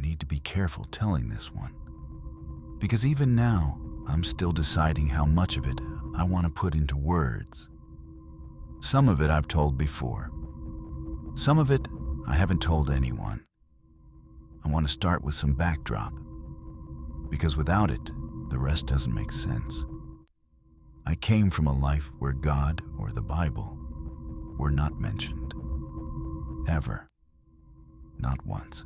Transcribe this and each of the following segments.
need to be careful telling this one. Because even now, I'm still deciding how much of it I want to put into words. Some of it I've told before. Some of it I haven't told anyone. I want to start with some backdrop, because without it, the rest doesn't make sense. I came from a life where God or the Bible were not mentioned. Ever. Not once.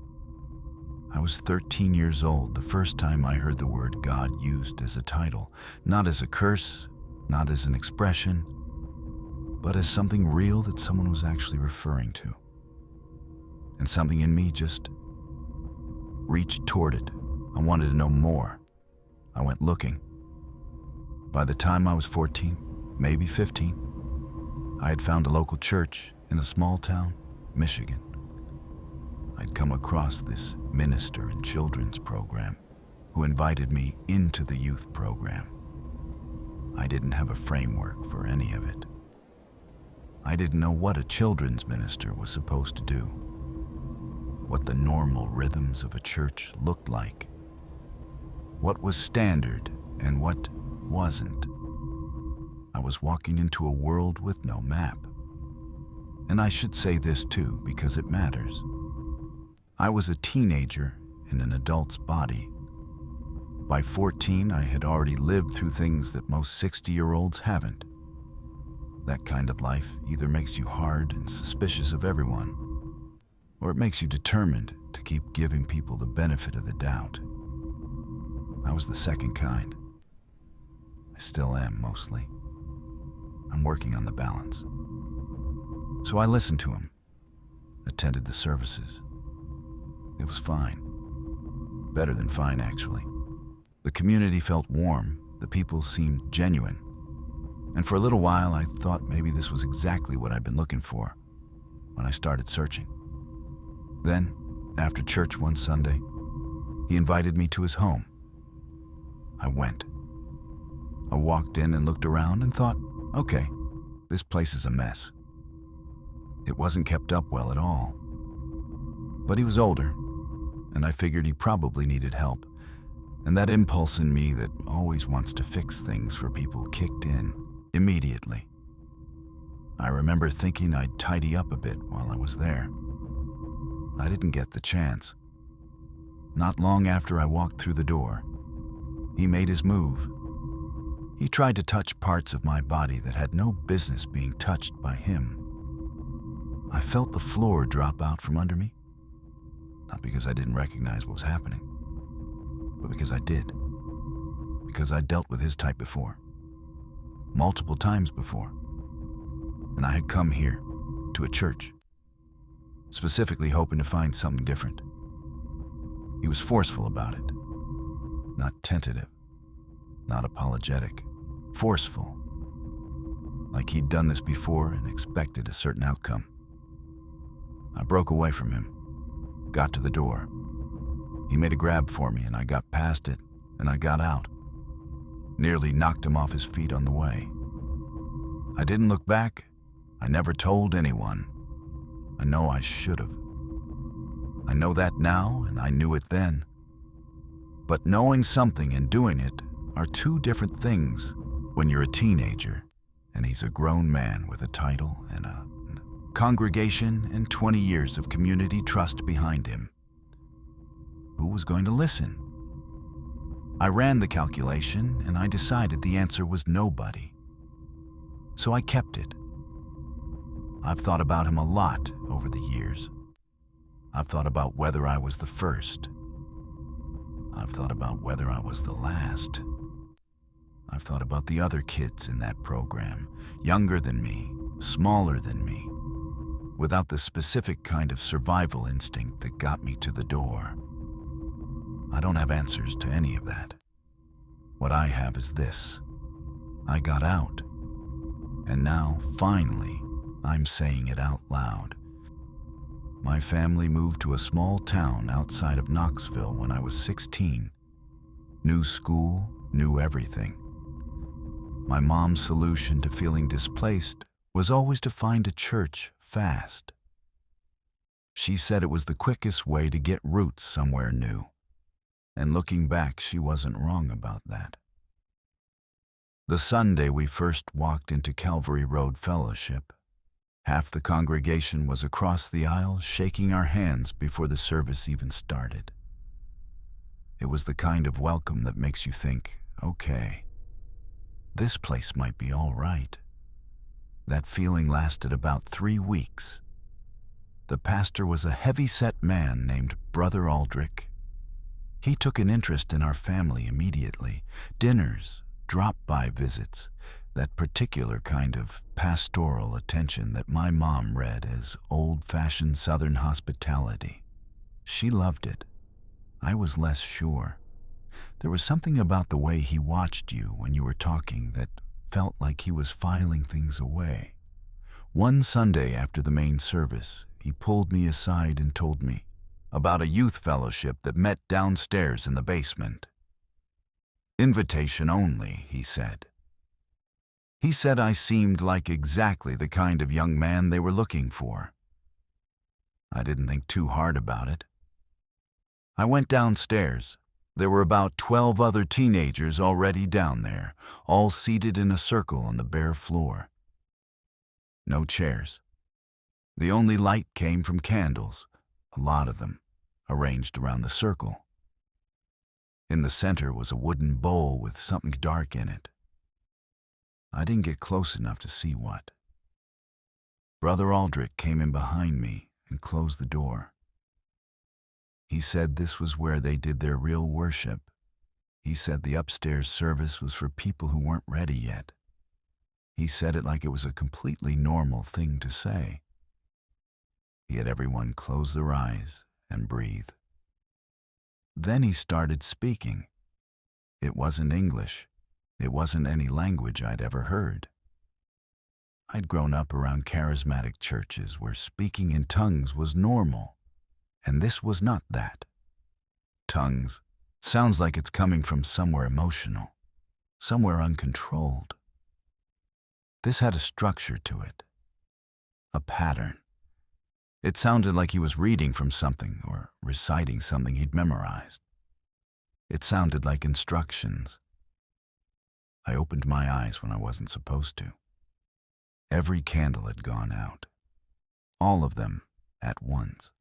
I was 13 years old the first time I heard the word God used as a title, not as a curse, not as an expression, but as something real that someone was actually referring to. And something in me just reached toward it. I wanted to know more. I went looking. By the time I was 14, maybe 15, I had found a local church in a small town, Michigan. I'd come across this minister in children's program who invited me into the youth program. I didn't have a framework for any of it. I didn't know what a children's minister was supposed to do, what the normal rhythms of a church looked like, what was standard and what wasn't. I was walking into a world with no map. And I should say this too, because it matters. I was a teenager in an adult's body. By 14, I had already lived through things that most 60-year-olds haven't. That kind of life either makes you hard and suspicious of everyone, or it makes you determined to keep giving people the benefit of the doubt. I was the second kind. I still am, mostly. I'm working on the balance. So I listened to him, attended the services. It was fine. Better than fine, actually. The community felt warm, the people seemed genuine. And for a little while, I thought maybe this was exactly what I'd been looking for when I started searching. Then, after church one Sunday, he invited me to his home. I went. I walked in and looked around and thought, okay, this place is a mess. It wasn't kept up well at all. But he was older, and I figured he probably needed help, and that impulse in me that always wants to fix things for people kicked in immediately. I remember thinking I'd tidy up a bit while I was there. I didn't get the chance. Not long after I walked through the door, he made his move. He tried to touch parts of my body that had no business being touched by him. I felt the floor drop out from under me, not because I didn't recognize what was happening, but because I did. Because I dealt with his type before, multiple times before. And I had come here, to a church, specifically hoping to find something different. He was forceful about it, not tentative, not apologetic, forceful, like he'd done this before and expected a certain outcome. I broke away from him, got to the door. He made a grab for me and I got past it and I got out. Nearly knocked him off his feet on the way. I didn't look back. I never told anyone. I know I should have. I know that now and I knew it then. But knowing something and doing it are two different things when you're a teenager and he's a grown man with a title and a congregation and 20 years of community trust behind him. Who was going to listen? I ran the calculation and I decided the answer was nobody. So I kept it. I've thought about him a lot over the years. I've thought about whether I was the first. I've thought about whether I was the last. I've thought about the other kids in that program, younger than me, smaller than me, without the specific kind of survival instinct that got me to the door. I don't have answers to any of that. What I have is this. I got out. And now, finally, I'm saying it out loud. My family moved to a small town outside of Knoxville when I was 16. New school, new everything. My mom's solution to feeling displaced was always to find a church fast. She said it was the quickest way to get roots somewhere new. And looking back, she wasn't wrong about that. The Sunday we first walked into Calvary Road Fellowship, half the congregation was across the aisle shaking our hands before the service even started. It was the kind of welcome that makes you think, okay, this place might be all right. That feeling lasted about 3 weeks. The pastor was a heavy-set man named Brother Aldrich. He took an interest in our family immediately. Dinners, drop-by visits, that particular kind of pastoral attention that my mom read as old-fashioned Southern hospitality. She loved it. I was less sure. There was something about the way he watched you when you were talking that felt like he was filing things away. One Sunday after the main service, he pulled me aside and told me about a youth fellowship that met downstairs in the basement. Invitation only, he said. He said I seemed like exactly the kind of young man they were looking for. I didn't think too hard about it. I went downstairs. There were about 12 other teenagers already down there, all seated in a circle on the bare floor. No chairs. The only light came from candles, a lot of them, arranged around the circle. In the center was a wooden bowl with something dark in it. I didn't get close enough to see what. Brother Aldrich came in behind me and closed the door. He said this was where they did their real worship. He said the upstairs service was for people who weren't ready yet. He said it like it was a completely normal thing to say. He had everyone close their eyes and breathe. Then he started speaking. It wasn't English. It wasn't any language I'd ever heard. I'd grown up around charismatic churches where speaking in tongues was normal, and this was not that. Tongues sounds like it's coming from somewhere emotional, somewhere uncontrolled. This had a structure to it, a pattern. It sounded like he was reading from something or reciting something he'd memorized. It sounded like instructions. I opened my eyes when I wasn't supposed to. Every candle had gone out. All of them at once.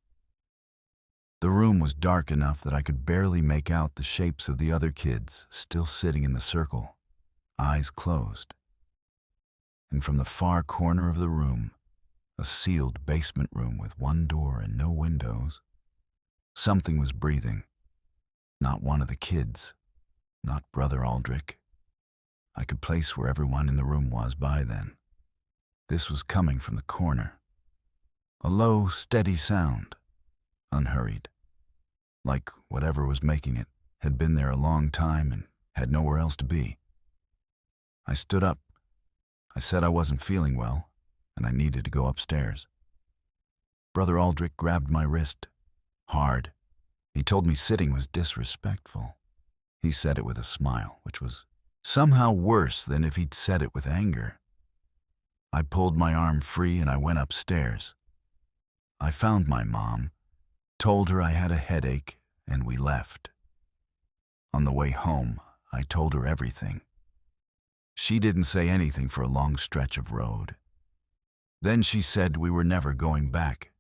The room was dark enough that I could barely make out the shapes of the other kids still sitting in the circle, eyes closed. And from the far corner of the room, a sealed basement room with one door and no windows, something was breathing. Not one of the kids, not Brother Aldrich. I could place where everyone in the room was by then. This was coming from the corner. A low, steady sound, unhurried, like whatever was making it had been there a long time and had nowhere else to be. I stood up. I said I wasn't feeling well, and I needed to go upstairs. Brother Aldrich grabbed my wrist, hard. He told me sitting was disrespectful. He said it with a smile, which was somehow worse than if he'd said it with anger. I pulled my arm free and I went upstairs. I found my mom, told her I had a headache, and we left. On the way home, I told her everything. She didn't say anything for a long stretch of road. Then she said we were never going back,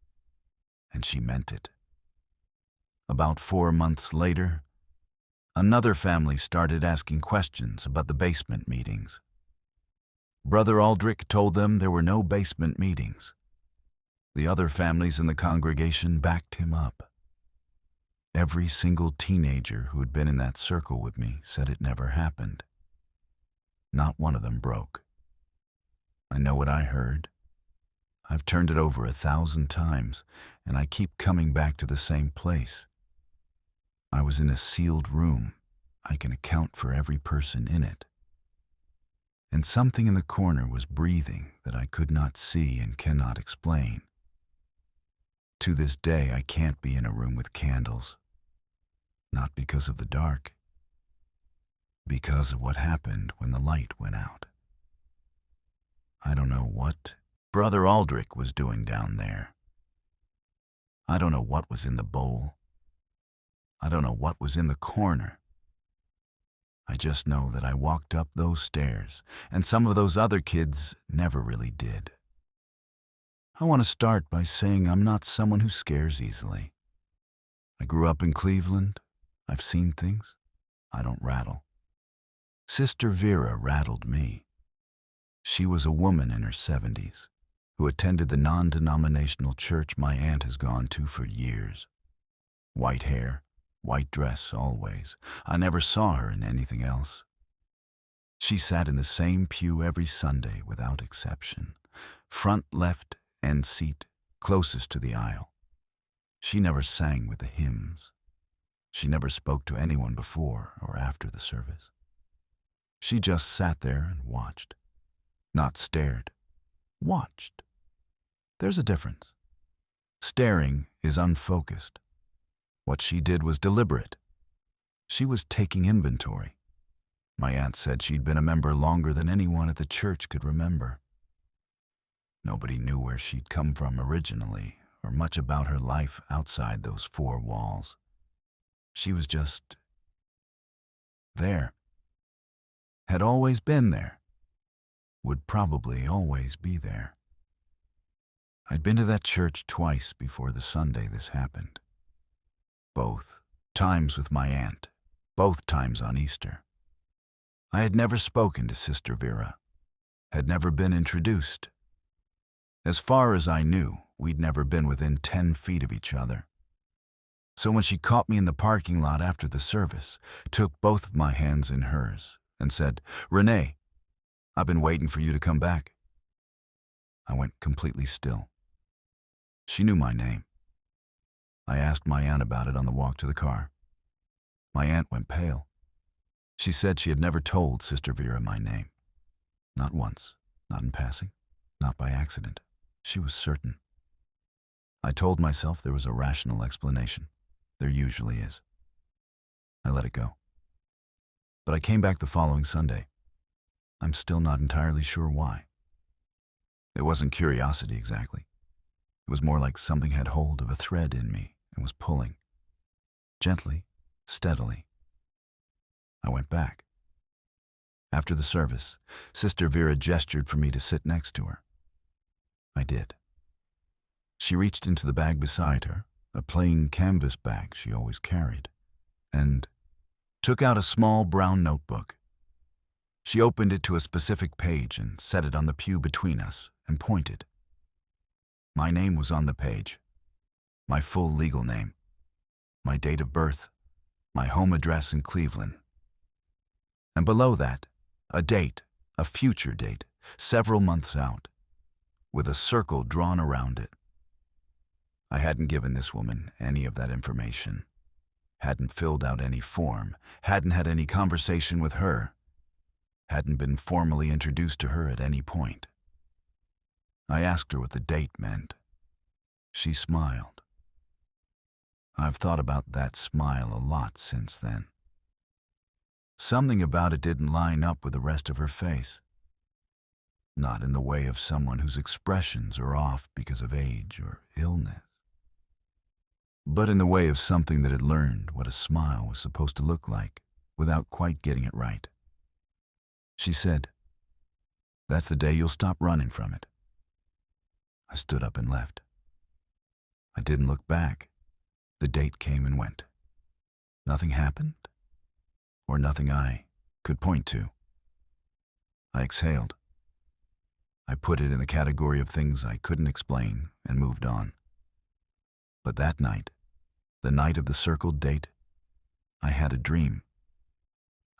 and she meant it. About 4 months later, another family started asking questions about the basement meetings. Brother Aldrich told them there were no basement meetings. The other families in the congregation backed him up. Every single teenager who had been in that circle with me said it never happened. Not one of them broke. I know what I heard. I've turned it over 1,000 times, and I keep coming back to the same place. I was in a sealed room. I can account for every person in it. And something in the corner was breathing that I could not see and cannot explain. To this day, I can't be in a room with candles. Not because of the dark. Because of what happened when the light went out. I don't know what Brother Aldrich was doing down there. I don't know what was in the bowl. I don't know what was in the corner. I just know that I walked up those stairs, and some of those other kids never really did. I want to start by saying I'm not someone who scares easily. I grew up in Cleveland. I've seen things. I don't rattle. Sister Vera rattled me. She was a woman in her 70s who attended the non-denominational church my aunt has gone to for years. White hair, white dress always. I never saw her in anything else. She sat in the same pew every Sunday without exception. Front left end seat, closest to the aisle. She never sang with the hymns. She never spoke to anyone before or after the service. She just sat there and watched. Not stared. Watched. There's a difference. Staring is unfocused. What she did was deliberate. She was taking inventory. My aunt said she'd been a member longer than anyone at the church could remember. Nobody knew where she'd come from originally, or much about her life outside those four walls. She was just there. Had always been there. Would probably always be there. I'd been to that church twice before the Sunday this happened. Both times with my aunt, both times on Easter. I had never spoken to Sister Vera, had never been introduced. As far as I knew, we'd never been within 10 feet of each other. So when she caught me in the parking lot after the service, took both of my hands in hers, and said, "Renee, I've been waiting for you to come back." I went completely still. She knew my name. I asked my aunt about it on the walk to the car. My aunt went pale. She said she had never told Sister Vera my name. Not once, not in passing, not by accident. She was certain. I told myself there was a rational explanation. There usually is. I let it go. But I came back the following Sunday. I'm still not entirely sure why. It wasn't curiosity exactly. It was more like something had hold of a thread in me and was pulling. Gently, steadily. I went back. After the service, Sister Vera gestured for me to sit next to her. I did. She reached into the bag beside her, a plain canvas bag she always carried, and took out a small brown notebook. She opened it to a specific page and set it on the pew between us and pointed. My name was on the page, my full legal name, my date of birth, my home address in Cleveland. And below that, a date, a future date, several months out, with a circle drawn around it. I hadn't given this woman any of that information, hadn't filled out any form, hadn't had any conversation with her, hadn't been formally introduced to her at any point. I asked her what the date meant. She smiled. I've thought about that smile a lot since then. Something about it didn't line up with the rest of her face. Not in the way of someone whose expressions are off because of age or illness, but in the way of something that had learned what a smile was supposed to look like without quite getting it right. She said, "That's the day you'll stop running from it." I stood up and left. I didn't look back. The date came and went. Nothing happened, or nothing I could point to. I exhaled. I put it in the category of things I couldn't explain and moved on. But that night, the night of the circled date, I had a dream.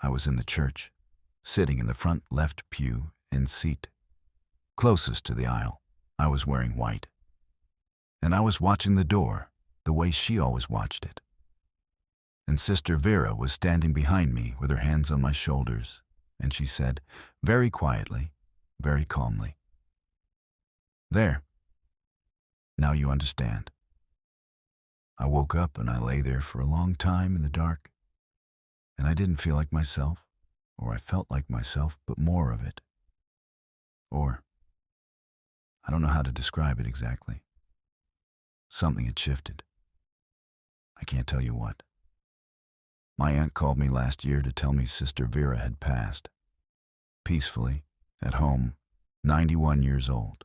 I was in the church, sitting in the front left pew in seat, closest to the aisle. I was wearing white. And I was watching the door the way she always watched it. And Sister Vera was standing behind me with her hands on my shoulders, and she said, very quietly, very calmly, "There. Now you understand." I woke up and I lay there for a long time in the dark, and I didn't feel like myself, or I felt like myself, but more of it. Or, I don't know how to describe it exactly. Something had shifted. I can't tell you what. My aunt called me last year to tell me Sister Vera had passed. Peacefully, at home, 91 years old.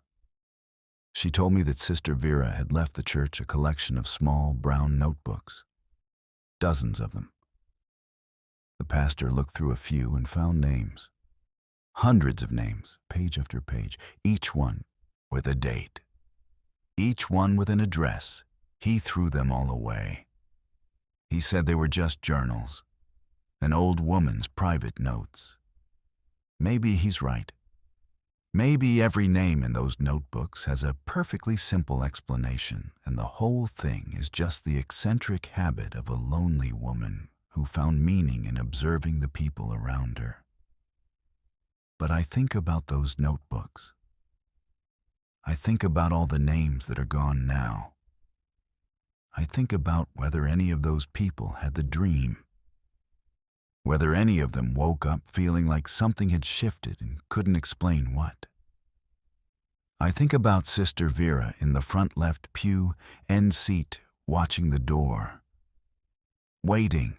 She told me that Sister Vera had left the church a collection of small brown notebooks. Dozens of them. The pastor looked through a few and found names. Hundreds of names, page after page, each one with a date. Each one with an address. He threw them all away. He said they were just journals, an old woman's private notes. Maybe he's right. Maybe every name in those notebooks has a perfectly simple explanation, and the whole thing is just the eccentric habit of a lonely woman who found meaning in observing the people around her. But I think about those notebooks. I think about all the names that are gone now. I think about whether any of those people had the dream. Whether any of them woke up feeling like something had shifted and couldn't explain what. I think about Sister Vera in the front left pew, end seat, watching the door. Waiting,